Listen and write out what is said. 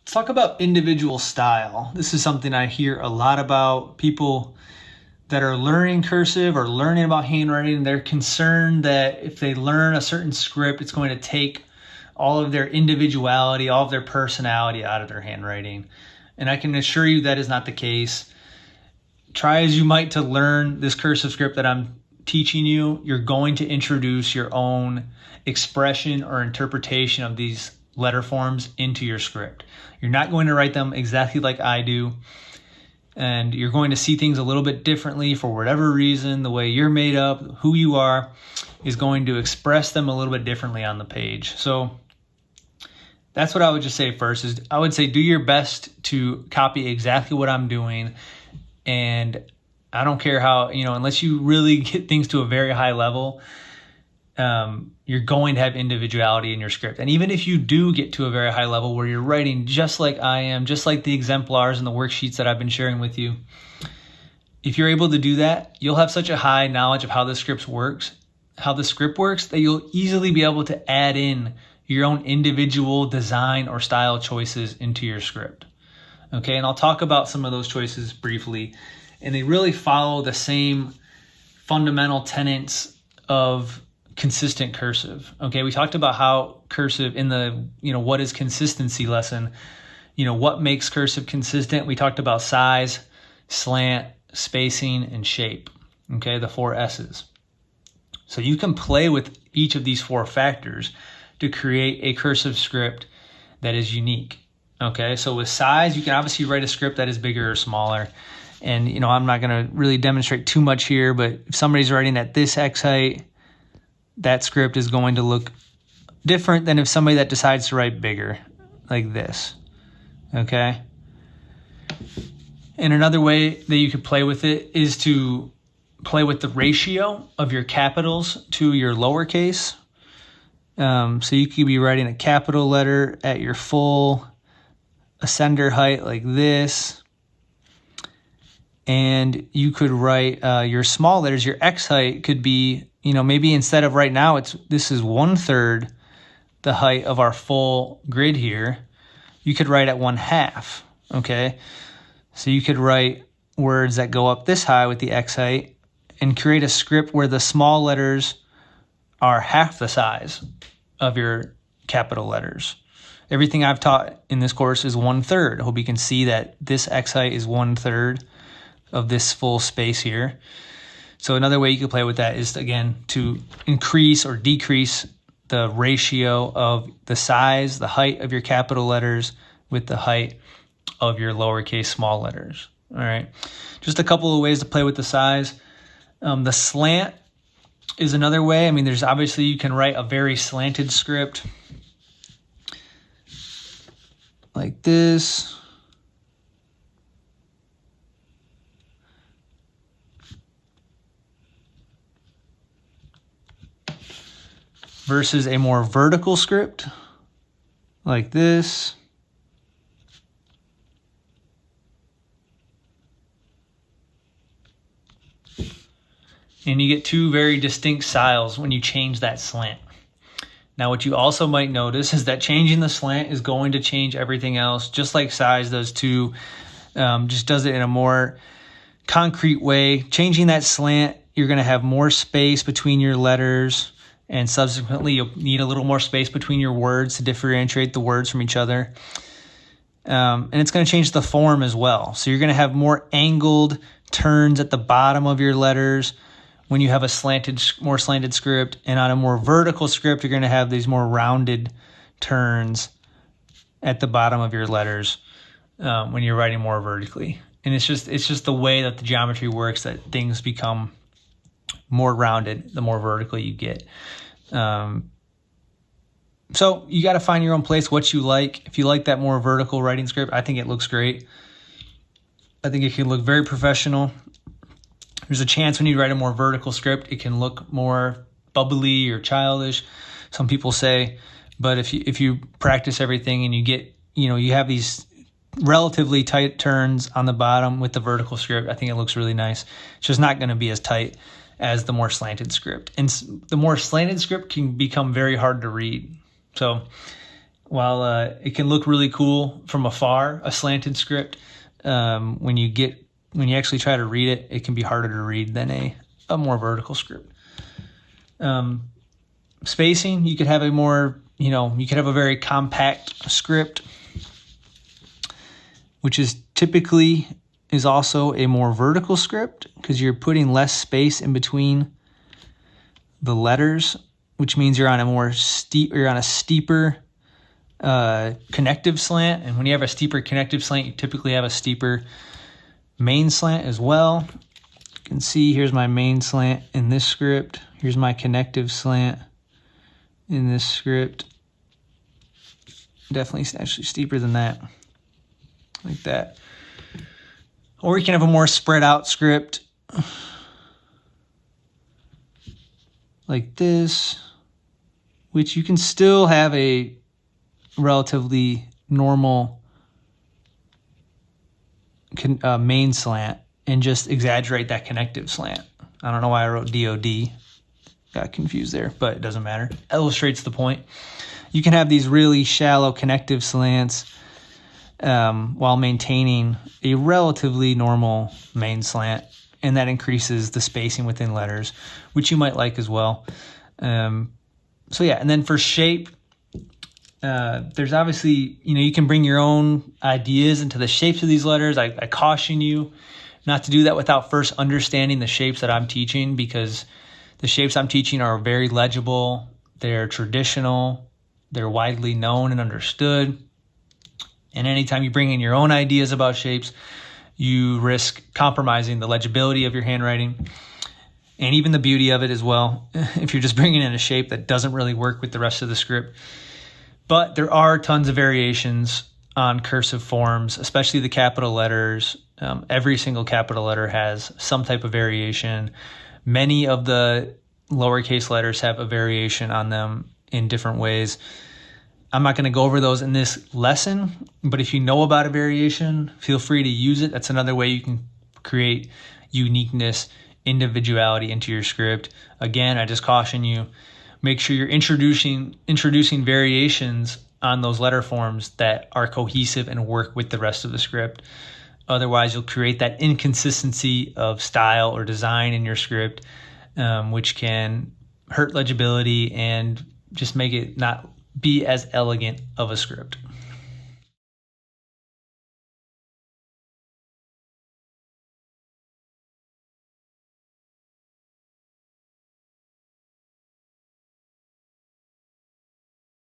Let's talk about individual style. This is something I hear a lot about. People that are learning cursive or learning about handwriting, they're concerned that if they learn a certain script, it's going to take all of their individuality, all of their personality out of their handwriting. And I can assure you that is not the case. Try as you might to learn this cursive script that I'm teaching you, you're going to introduce your own expression or interpretation of these letter forms into your script. You're not going to write them exactly like I do. And you're going to see things a little bit differently for whatever reason. The way you're made up, who you are, is going to express them a little bit differently on the page. So that's what I would just say first is I would say do your best to copy exactly what I'm doing. And I don't care how, unless you really get things to a very high level, you're going to have individuality in your script. And even if you do get to a very high level where you're writing just like I am, just like the exemplars and the worksheets that I've been sharing with you, if you're able to do that, you'll have such a high knowledge of how the script works, that you'll easily be able to add in your own individual design or style choices into your script. Okay, and I'll talk about some of those choices briefly. And they really follow the same fundamental tenets of consistent cursive. Okay, we talked about how cursive in the, what is consistency lesson, what makes cursive consistent. We talked about size, slant, spacing, and shape. Okay, the 4 S's. So you can play with each of these 4 factors to create a cursive script that is unique. Okay, so with size, you can obviously write a script that is bigger or smaller. And, I'm not going to really demonstrate too much here, but if somebody's writing at this X height, that script is going to look different than if somebody that decides to write bigger, like this. Okay? And another way that you could play with it is to play with the ratio of your capitals to your lowercase. So you could be writing a capital letter at your full ascender height like this. And you could write your small letters, your X height could be, maybe instead of right now, this is 1/3 the height of our full grid here. You could write at 1/2, okay? So you could write words that go up this high with the X height and create a script where the small letters are half the size of your capital letters. Everything I've taught in this course is 1/3. I hope you can see that this X height is 1/3 of this full space here. So another way you could play with that is, again, to increase or decrease the ratio of the size, the height of your capital letters with the height of your lowercase small letters. All right. Just a couple of ways to play with the size. The slant is another way. There's obviously you can write a very slanted script like this. Versus a more vertical script like this. And you get 2 very distinct styles when you change that slant. Now, what you also might notice is that changing the slant is going to change everything else, just like size does too. Just does it in a more concrete way. Changing that slant, you're going to have more space between your letters. And subsequently, you'll need a little more space between your words to differentiate the words from each other. And it's going to change the form as well. So you're going to have more angled turns at the bottom of your letters when you have a more slanted script. And on a more vertical script, you're going to have these more rounded turns at the bottom of your letters when you're writing more vertically. And it's just the way that the geometry works that things become more rounded the more vertical you get. So you got to find your own place, what you like. If you like that more vertical writing script, I think it looks great. I think it can look very professional. There's a chance when you write a more vertical script, it can look more bubbly or childish, some people say. But if you practice everything and you get, you have these relatively tight turns on the bottom with the vertical script, I think it looks really nice. It's just not going to be as tight as the more slanted script. And the more slanted script can become very hard to read. So while it can look really cool from afar, a slanted script, when you actually try to read it, it can be harder to read than a more vertical script. Spacing, you could have you could have a very compact script, which is typically also a more vertical script because you're putting less space in between the letters, which means you're on a steeper connective slant. And when you have a steeper connective slant, you typically have a steeper main slant as well. You can see here's my main slant in this script. Here's my connective slant in this script. Definitely actually steeper than that, like that. Or you can have a more spread out script like this, which you can still have a relatively normal main slant and just exaggerate that connective slant. I don't know why I wrote DOD. Got confused there, but it doesn't matter. Illustrates the point. You can have these really shallow connective slants while maintaining a relatively normal main slant, and that increases the spacing within letters, which you might like as well. So yeah, and then for shape, there's obviously, you can bring your own ideas into the shapes of these letters. I caution you not to do that without first understanding the shapes that I'm teaching, because the shapes I'm teaching are very legible, they're traditional, they're widely known and understood. And anytime you bring in your own ideas about shapes, you risk compromising the legibility of your handwriting and even the beauty of it as well, if you're just bringing in a shape that doesn't really work with the rest of the script. But there are tons of variations on cursive forms, especially the capital letters. Every single capital letter has some type of variation. Many of the lowercase letters have a variation on them in different ways. I'm not going to go over those in this lesson, but if you know about a variation, feel free to use it. That's another way you can create uniqueness, individuality into your script. Again, I just caution you, make sure you're introducing variations on those letter forms that are cohesive and work with the rest of the script. Otherwise, you'll create that inconsistency of style or design in your script, which can hurt legibility and just make it not be as elegant of a script.